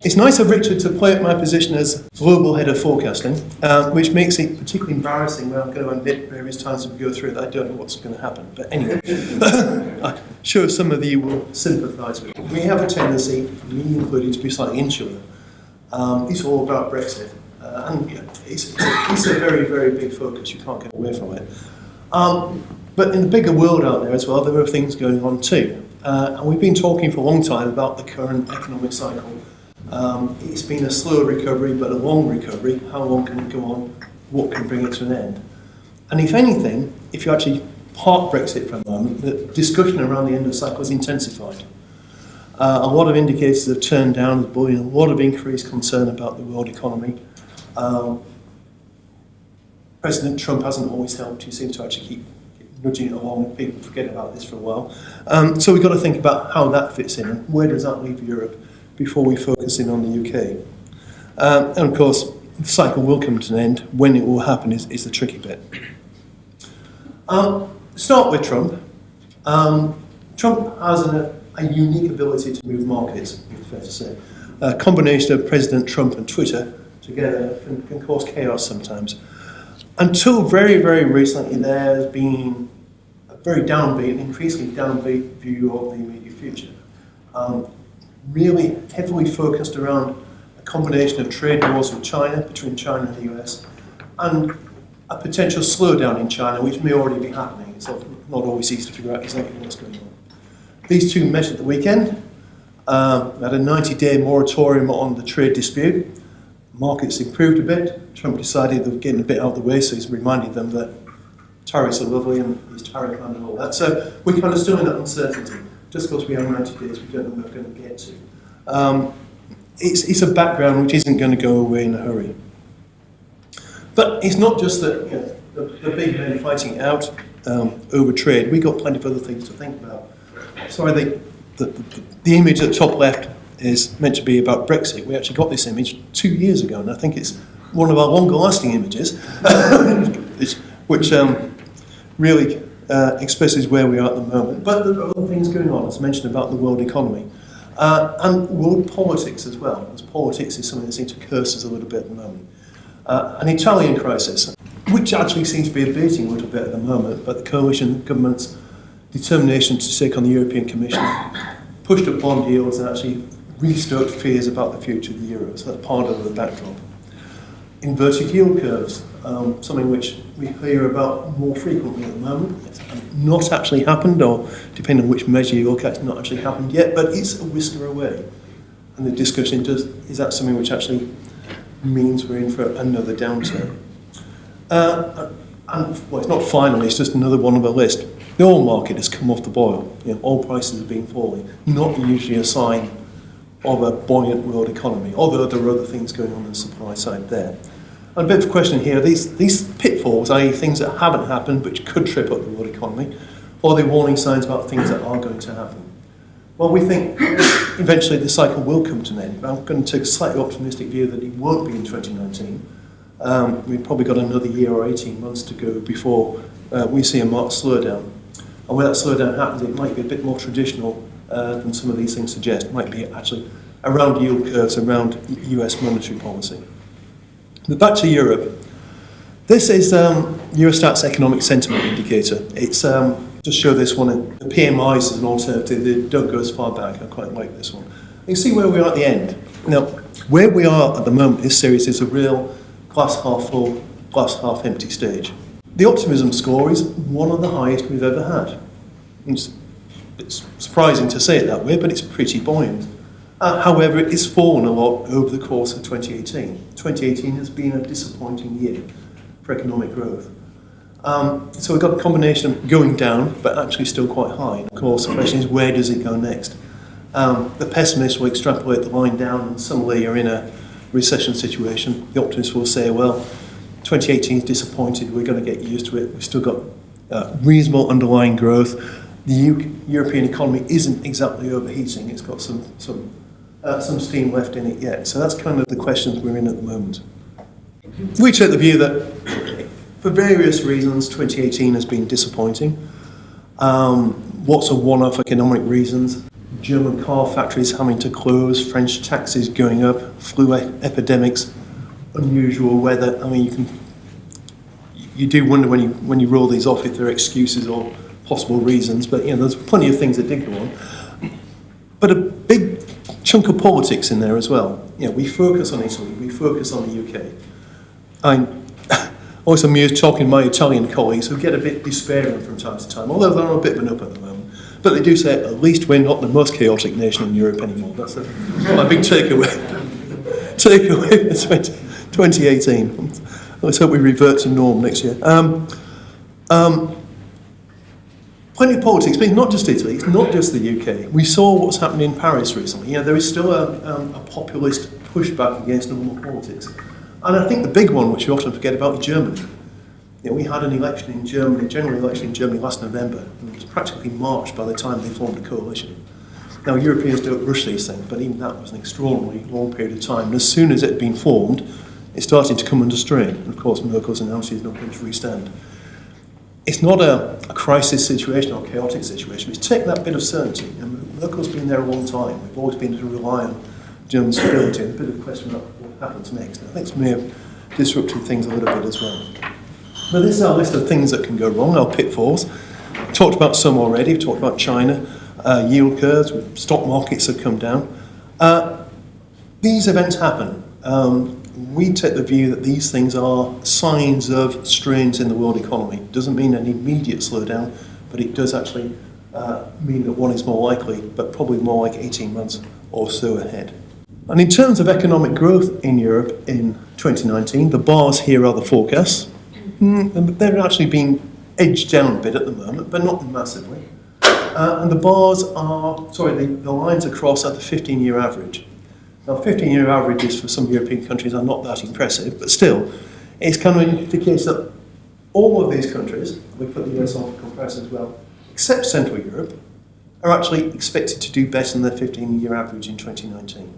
It's nice of Richard to play up my position as global head of forecasting, which makes it particularly embarrassing when I'm going to admit various times as we go through that I don't know what's going to happen. But anyway, I'm sure some of you will sympathise with it. We have a tendency, me included, to be slightly insular. It's all about Brexit. And yeah, it's a very, very big focus. You can't get away from it. But in the bigger world out there as well, there are things going on too. And we've been talking for a long time about the current economic cycle. It's been a slow recovery, but a long recovery. How long can it go on? What can bring it to an end? And if anything, if you actually park Brexit for a moment, the discussion around the end of the cycle has intensified. A lot of indicators have turned down, there's been a lot of increased concern about the world economy. President Trump hasn't always helped. He seems to actually keep nudging it along. People forget about this for a while. So we've got to think about how that fits in and where does that leave Europe before we focus in on the UK. And of course, the cycle will come to an end. When it will happen is the tricky bit. Start with Trump. Trump has a unique ability to move markets, it's fair to say. A combination of President Trump and Twitter together can cause chaos sometimes. Until very, very recently, there has been a very downbeat, increasingly downbeat view of the immediate future. Really heavily focused around a combination of trade wars with China, between China and the US, and a potential slowdown in China, which may already be happening. It's not always easy to figure out exactly what's going on. These two met at the weekend, had a 90-day moratorium on the trade dispute. Markets improved a bit. Trump decided they were getting a bit out of the way, so he's reminded them that tariffs are lovely and he's tariff and all that. So we're kind of still in that uncertainty. Just because we have 90 days, we don't know where we're going to get to. It's a background which isn't going to go away in a hurry. But it's not just that the big men fighting it out over trade. We've got plenty of other things to think about. So I think the image at the top left is meant to be about Brexit. We actually got this image 2 years ago, and I think it's one of our longer-lasting images, which really expresses where we are at the moment. But there are other things going on, as mentioned, about the world economy. And world politics as well, because politics is something that seems to curse us a little bit at the moment. An Italian crisis, which actually seems to be abating a little bit at the moment, but the coalition government's determination to take on the European Commission pushed up bond yields and actually restoked fears about the future of the euro. So that's part of the backdrop. Inverted yield curves, something which we hear about more frequently at the moment. It's not actually happened, or depending on which measure you look at, it's not actually happened yet, but it's a whisker away. And the discussion is that something which actually means we're in for another downturn. And well, it's not finally, it's just another one on the list. The oil market has come off the boil. Oil prices have been falling, not usually a sign of a buoyant world economy, although there are other things going on the supply side there. And a bit of a question here, these pitfalls, i.e. things that haven't happened which could trip up the world economy, or are they warning signs about things that are going to happen? Well, we think eventually the cycle will come to an end. I'm going to take a slightly optimistic view that it won't be in 2019. We've probably got another year or 18 months to go before we see a marked slowdown. And when that slowdown happens, it might be a bit more traditional than some of these things suggest. It might be actually around yield curves, around US monetary policy. But back to Europe. This is Eurostat's economic sentiment indicator. It's just show this one. The PMIs as an alternative. They don't go as far back. I quite like this one. You can see where we are at the end. Now, where we are at the moment, this series is a real glass half full, glass half empty stage. The optimism score is one of the highest we've ever had. It's surprising to say it that way, but it's pretty buoyant. However, it has fallen a lot over the course of 2018. 2018 has been a disappointing year for economic growth. So we've got a combination of going down, but actually still quite high. Of course, the question is, where does it go next? The pessimists will extrapolate the line down, and suddenly you're in a recession situation. The optimists will say, well, 2018 is disappointed, we're going to get used to it. We've still got reasonable underlying growth. The European economy isn't exactly overheating. It's got some steam left in it yet. So that's kind of the questions we're in at the moment. We take the view that for various reasons, 2018 has been disappointing. Lots of one-off economic reasons. German car factories having to close, French taxes going up, flu epidemics, unusual weather. I mean, you do wonder when you roll these off if there are excuses or possible reasons, but there's plenty of things that did go on. But a big chunk of politics in there as well. We focus on Italy, we focus on the UK. I'm always amused talking to my Italian colleagues who get a bit despairing from time to time, although they're on a bit of an up at the moment. But they do say, at least we're not the most chaotic nation in Europe anymore. That's my big takeaway. Takeaway for 2018. Let's hope we revert to norm next year. Plenty of politics, but not just Italy, it's not just the UK. We saw what's happened in Paris recently. There is still a populist pushback against normal politics. And I think the big one, which we often forget about, is Germany. We had an election in Germany, a general election in Germany last November, and it was practically March by the time they formed a coalition. Now, Europeans don't rush these things, but even that was an extraordinarily long period of time. And as soon as it had been formed, it started to come under strain. And of course, Merkel's announced she's not going to restand. It's not a crisis situation or a chaotic situation. It's taken that bit of certainty. And Merkel's been there a long time. We've always been able to rely on German stability. And a bit of a question about what happens next. I think it may have disrupted things a little bit as well. But this is our list of things that can go wrong, our pitfalls. We've talked about some already. We've talked about China, yield curves, stock markets have come down. These events happen. We take the view that these things are signs of strains in the world economy. It doesn't mean an immediate slowdown, but it does actually mean that one is more likely, but probably more like 18 months or so ahead. And in terms of economic growth in Europe in 2019, the bars here are the forecasts. They're actually being edged down a bit at the moment, but not massively. And the bars are, the lines across are the 15-year average. Now, 15-year averages for some European countries are not that impressive, but still, it's kind of indicates that all of these countries, we put the US on for comparison as well, except Central Europe, are actually expected to do better than their 15-year average in 2019.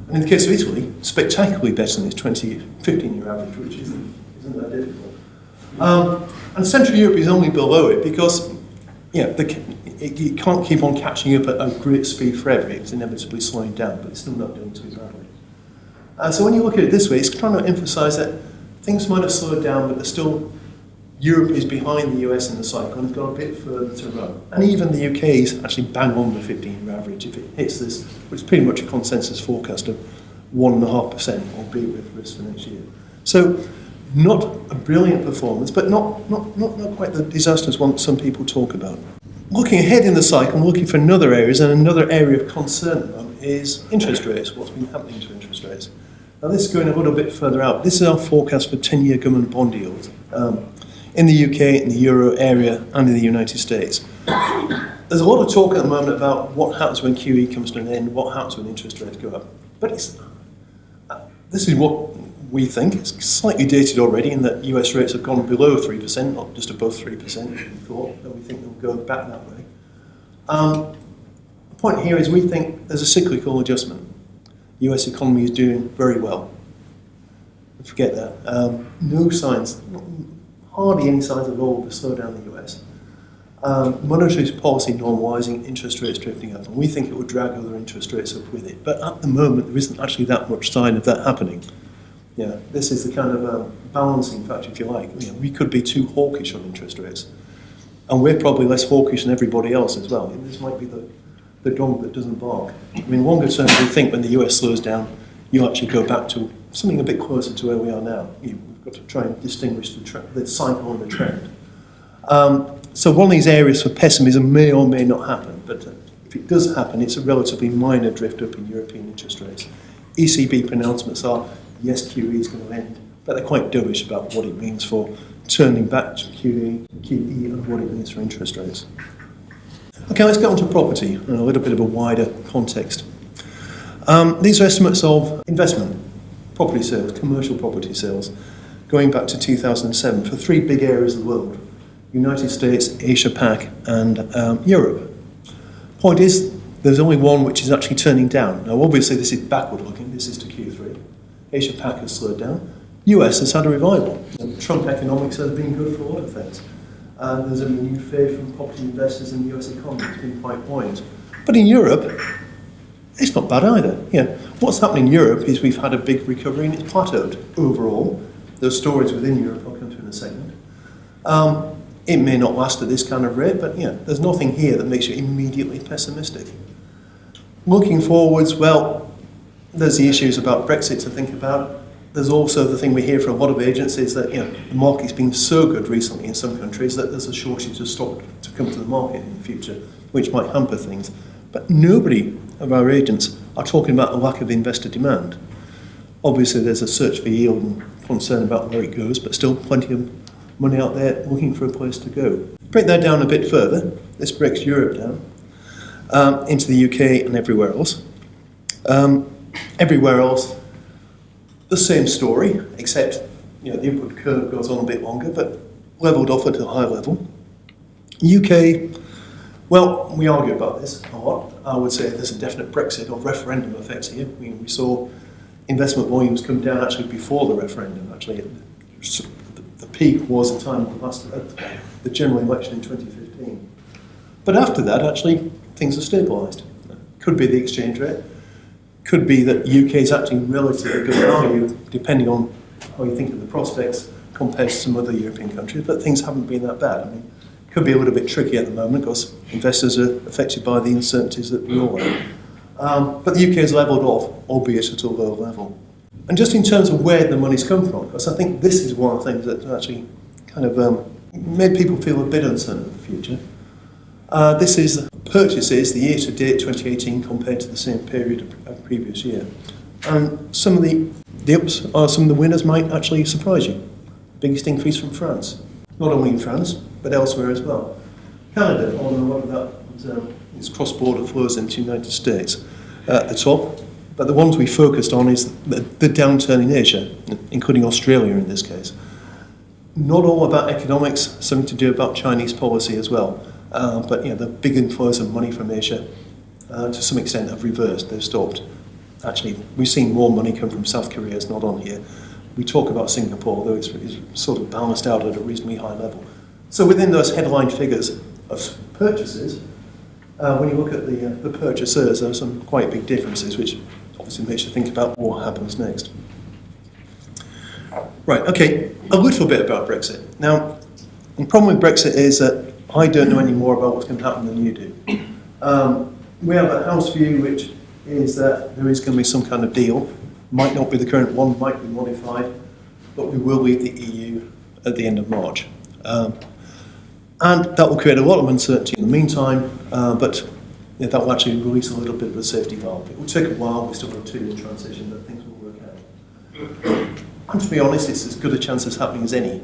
And in the case of Italy, spectacularly better than its 15-year average, which isn't that difficult. And Central Europe is only below it because it can't keep on catching up at a great speed forever. It's inevitably slowing down, but it's still not doing too badly. So when you look at it this way, it's trying to emphasise that things might have slowed down, but still Europe is behind the US in the cycle and has got a bit further to run. And even the UK is actually bang on the 15-year average if it hits this, which is pretty much a consensus forecast of 1.5%, albeit with risk for next year. So not a brilliant performance, but not quite the disastrous one some people talk about. Looking ahead in the cycle, looking for another areas, and another area of concern at the moment is interest rates, what's been happening to interest rates. Now this is going a little bit further out. This is our forecast for 10-year government bond yields in the UK, in the Euro area, and in the United States. There's a lot of talk at the moment about what happens when QE comes to an end, what happens when interest rates go up. But this is what we think. It's slightly dated already in that US rates have gone below 3%, not just above 3%, we thought, but we think they'll go back that way. The point here is we think there's a cyclical adjustment. The US economy is doing very well. Forget that. No signs, hardly any signs at all of a slowdown in the US. Monetary policy normalising, interest rates drifting up, and we think it would drag other interest rates up with it. But at the moment, there isn't actually that much sign of that happening. This is the kind of balancing factor, if you like. We could be too hawkish on interest rates, and we're probably less hawkish than everybody else as well. This might be the dog that doesn't bark. Longer term, we think when the US slows down, you actually go back to something a bit closer to where we are now. We've got to try and distinguish the cycle and the trend. So one of these areas for pessimism may or may not happen, but if it does happen, it's a relatively minor drift up in European interest rates. ECB pronouncements are, yes, QE is going to end, but they're quite dovish about what it means for turning back to QE and what it means for interest rates. Okay, let's get on to property in a little bit of a wider context. These are estimates of investment, property sales, commercial property sales, going back to 2007 for three big areas of the world: United States, Asia-Pac, and Europe. Point is, there's only one which is actually turning down. Now, obviously, this is backward-looking. This is to Q3. Asia-Pac has slowed down. US has had a revival. Trump economics has been good for a lot of things. There's a renewed faith from property investors in the US economy. It's been quite buoyant. But in Europe, it's not bad either. What's happening in Europe is we've had a big recovery and it's plateaued overall. There's stories within Europe I'll come to in a second. It may not last at this kind of rate, but there's nothing here that makes you immediately pessimistic. Looking forwards, well, there's the issues about Brexit to think about. There's also the thing we hear from a lot of agencies that the market's been so good recently in some countries that there's a shortage of stock to come to the market in the future, which might hamper things. But nobody of our agents are talking about a lack of investor demand. Obviously, there's a search for yield and concern about where it goes, but still plenty of money out there looking for a place to go. Break that down a bit further. This breaks Europe down into the UK and everywhere else. Everywhere else, the same story, except the upward curve goes on a bit longer, but levelled off at a high level. UK, well, we argue about this a lot. I would say there's a definite Brexit or referendum effect here. We saw investment volumes come down actually before the referendum. Actually, the peak was the time of the general election in 2015. But after that, actually, things are stabilised. Could be the exchange rate. Could be that UK is acting relatively good value, depending on how you think of the prospects compared to some other European countries. But things haven't been that bad. Could be a little bit tricky at the moment because investors are affected by the uncertainties that we all have. But the UK has levelled off, albeit at a low level. And just in terms of where the money's come from, because I think this is one of the things that actually kind of made people feel a bit uncertain of the future. This is purchases, the year-to-date 2018 compared to the same period of previous year. And some of the ups or some of the winners might actually surprise you. Biggest increase from France. Not only in France, but elsewhere as well. Canada, although a lot of that is cross-border flows into the United States at the top. But the ones we focused on is the downturn in Asia, including Australia in this case. Not all about economics, something to do about Chinese policy as well. But the big inflows of money from Asia, to some extent, have reversed. They've stopped. Actually, we've seen more money come from South Korea. It's not on here. We talk about Singapore, though it's sort of balanced out at a reasonably high level. So within those headline figures of purchases, when you look at the purchasers, there are some quite big differences, which obviously makes you think about what happens next. Right, okay, a little bit about Brexit. Now, the problem with Brexit is that I don't know any more about what's going to happen than you do. We have a house view, which is that there is going to be some kind of deal. Might not be the current one, might be modified, but we will leave the EU at the end of March. And that will create a lot of uncertainty in the meantime, but that will actually release a little bit of a safety valve. It will take a while, we still have a 2-year transition, but things will work out. And to be honest, it's as good a chance as happening as any.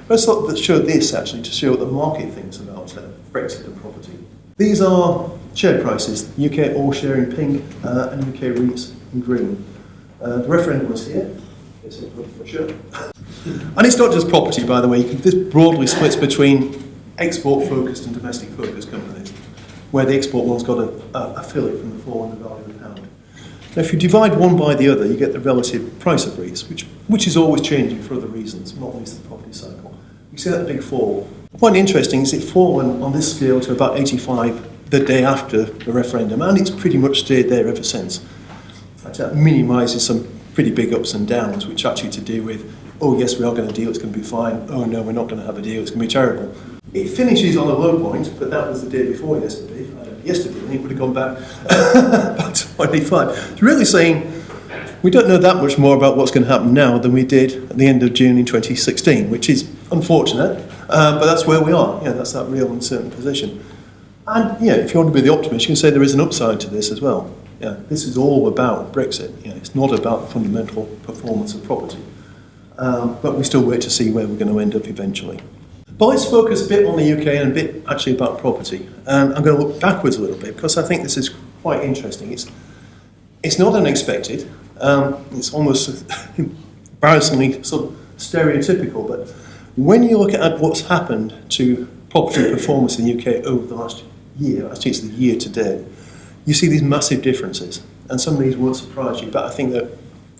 Let's show this actually to show what the market thinks about Brexit and property. These are share prices, UK all share in pink and UK REITs in green. The referendum was here. It's for sure. And it's not just property, by the way. This broadly splits between export-focused and domestic-focused companies, where the export one's got an affiliate from the fall in the value of the pound. Now, if you divide one by the other, you get the relative price of REITs, which is always changing for other reasons, not least the property cycle. You see that big fall. Quite interesting is it's fallen on this scale to about 85 the day after the referendum, and it's pretty much stayed there ever since. In fact, that minimises some pretty big ups and downs, which are actually to do with, oh yes, we are going to deal, it's going to be fine. Oh no, we're not going to have a deal, it's going to be terrible. It finishes on a low point, but that was the day before yesterday. And it would have gone back to 25. It's really saying we don't know that much more about what's going to happen now than we did at the end of June in 2016, which is unfortunate, but that's where we are. That's that real uncertain position. And if you want to be the optimist, you can say there is an upside to this as well. This is all about Brexit. It's not about the fundamental performance of property. But we still wait to see where we're going to end up eventually. But let's focus a bit on the UK and a bit actually about property. And I'm going to look backwards a little bit because I think this is quite interesting. It's not unexpected. It's almost embarrassingly sort of stereotypical. But when you look at what's happened to property performance in the UK over the last year, actually it's the year to date, you see these massive differences. And some of these won't surprise you, but I think they're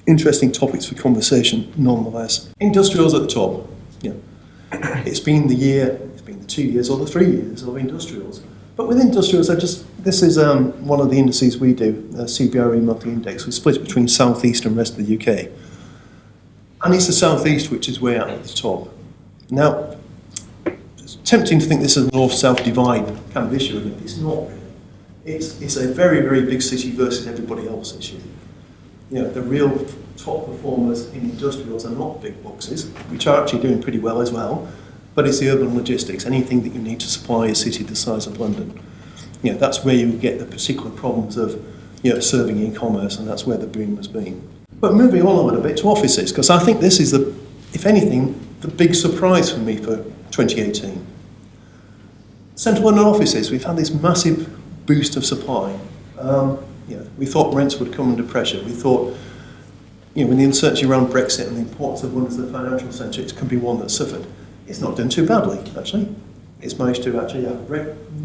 interesting topics for conversation nonetheless. Industrials at the top. It's been the 2 years or the 3 years of industrials. But with industrials, they're just This is one of the indices we do, CBRE monthly index. We split it between South East and rest of the UK. And it's the South East which is way out at the top. Now, it's tempting to think this is a North-South divide kind of issue, and it's not really. It's a very, very big city versus everybody else issue. You know, the real top performers in industrials are not big boxes, which are actually doing pretty well as well, but it's the urban logistics, anything that you need to supply a city the size of London. You know, that's where you get the particular problems of, you know, serving e-commerce, and that's where the boom has been. But moving on a little bit to offices, because I think this is, if anything, the big surprise for me for 2018. Central London offices, we've had this massive boost of supply. We thought rents would come under pressure. We thought, you know, with the uncertainty around Brexit and the importance of London as the financial centre, it could be one that suffered. It's not done too badly, actually. It's managed to actually have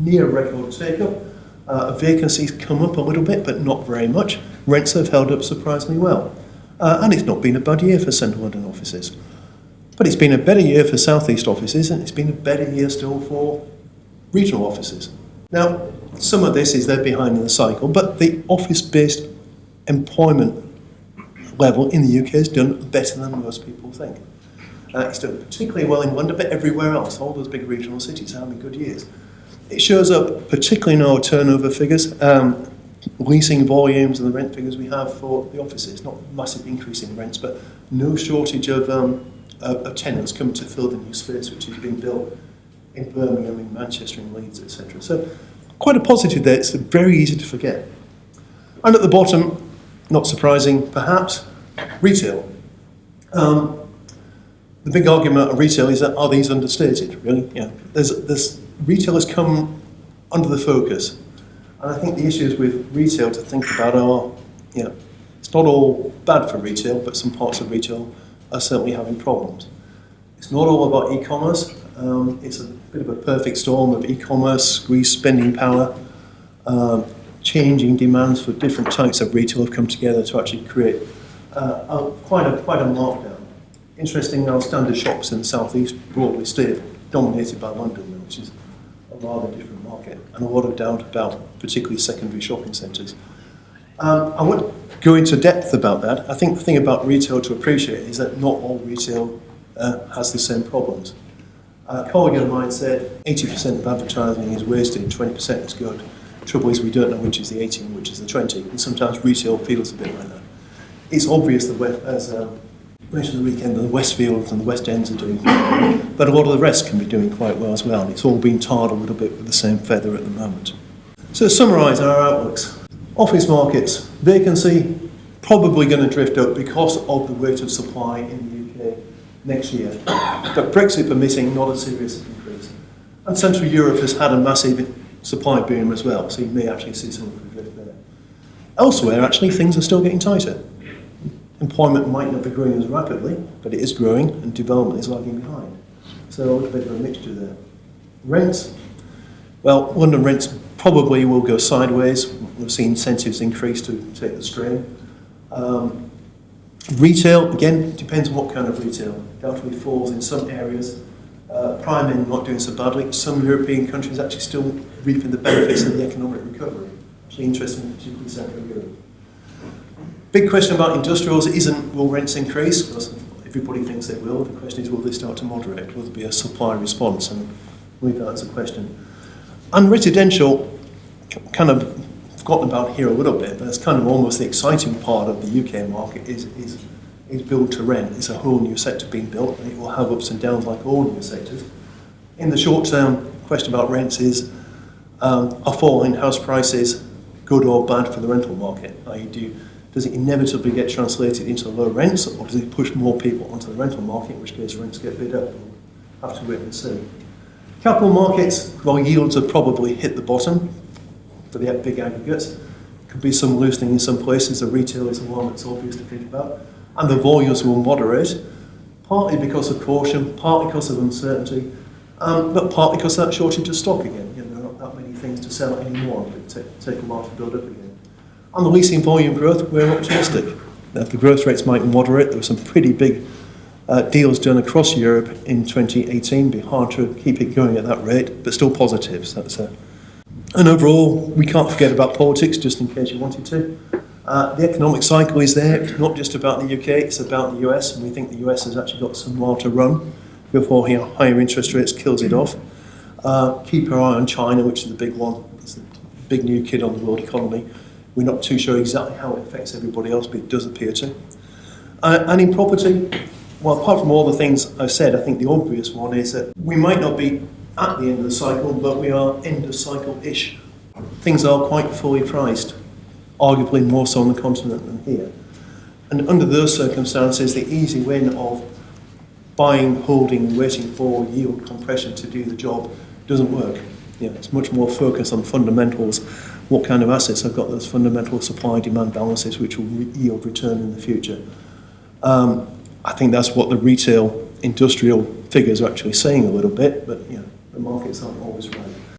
near record take-up. Vacancies come up a little bit, but not very much. Rents have held up surprisingly well. And it's not been a bad year for Central London offices. But it's been a better year for South East offices, and it's been a better year still for regional offices. Now, some of this is they're behind in the cycle, but the office-based employment level in the UK has done better than most people think. It's done particularly well in London, but everywhere else. All those big regional cities are having good years. It shows up particularly in our turnover figures, leasing volumes and the rent figures we have for the offices. Not a massive increase in rents, but no shortage of tenants coming to fill the new space which is being built in Birmingham, in Manchester, in Leeds, etc. So quite a positive there. It's very easy to forget. And at the bottom, not surprising perhaps, retail. The big argument of retail is that, are these understated, really? Yeah. Retail has come under the focus. And I think the issues with retail to think about are, you know, it's not all bad for retail, but some parts of retail are certainly having problems. It's not all about e-commerce. It's a bit of a perfect storm of e-commerce, squeezed spending power, changing demands for different types of retail have come together to actually create quite a markdown. Interesting, our standard shops in the South East broadly stable, dominated by London, which is a rather different market, and a lot of doubt about particularly secondary shopping centres. I won't go into depth about that. I think the thing about retail to appreciate is that not all retail has the same problems. A colleague of mine said 80% of advertising is wasted and 20% is good. The trouble is we don't know which is the 80 and which is the 20, and sometimes retail feels a bit like that. It's obvious that, as mentioned the weekend, the Westfields and the West Ends are doing quite well, but a lot of the rest can be doing quite well as well, and it's all been tarred a little bit with the same feather at the moment. So to summarise our outlooks, office markets, vacancy probably going to drift up because of the rate of supply in the UK next year, but Brexit permitting, not a serious increase. And Central Europe has had a massive supply boom as well, so you may actually see some of the drift there. Elsewhere, actually, things are still getting tighter. Employment might not be growing as rapidly, but it is growing, and development is lagging behind. So a little bit of a mixture there. Rents, well, London rents probably will go sideways. We've seen incentives increase to take the strain. Retail, again, depends on what kind of retail. Doubtfully falls in some areas. Prime end not doing so badly. Some European countries actually still reaping the benefits of the economic recovery. Actually interesting, particularly Central Europe. Big question about industrials isn't will rents increase, because everybody thinks they will. The question is, will they start to moderate? Will there be a supply response? And I believe that's a question. And residential, kind of forgotten about here a little bit, but it's kind of almost the exciting part of the UK market is build to rent. It's a whole new sector being built, and it will have ups and downs like all new sectors. In the short term, the question about rents is, are falling house prices good or bad for the rental market? Does it inevitably get translated into low rents, or does it push more people onto the rental market, in which case rents get bid up? We'll have to wait and see. Capital markets, well, yields have probably hit the bottom for the big aggregates. Could be some loosening in some places. The retail is the one that's obvious to think about. And the volumes will moderate, partly because of caution, partly because of uncertainty, but partly because of that shortage of stock again. You know, there are not that many things to sell anymore. It will take a while to build up again. On the leasing volume growth, we're optimistic. Now, the growth rates might moderate. There were some pretty big deals done across Europe in 2018. It'd be hard to keep it going at that rate, but still positive. So And overall, we can't forget about politics, just in case you wanted to. The economic cycle is there. It's not just about the UK, it's about the US, and we think the US has actually got some while to run before higher interest rates kills it off. Keep our eye on China, which is the big one. It's the big new kid on the world economy. We're not too sure exactly how it affects everybody else, but it does appear to. And in property, well, apart from all the things I've said, I think the obvious one is that we might not be at the end of the cycle, but we are end of cycle-ish. Things are quite fully priced, arguably more so on the continent than here. And under those circumstances, the easy win of buying, holding, waiting for yield compression to do the job doesn't work. It's much more focused on fundamentals. What kind of assets have got those fundamental supply-demand balances which will yield return in the future? I think that's what the retail industrial figures are actually saying a little bit, but the markets aren't always right.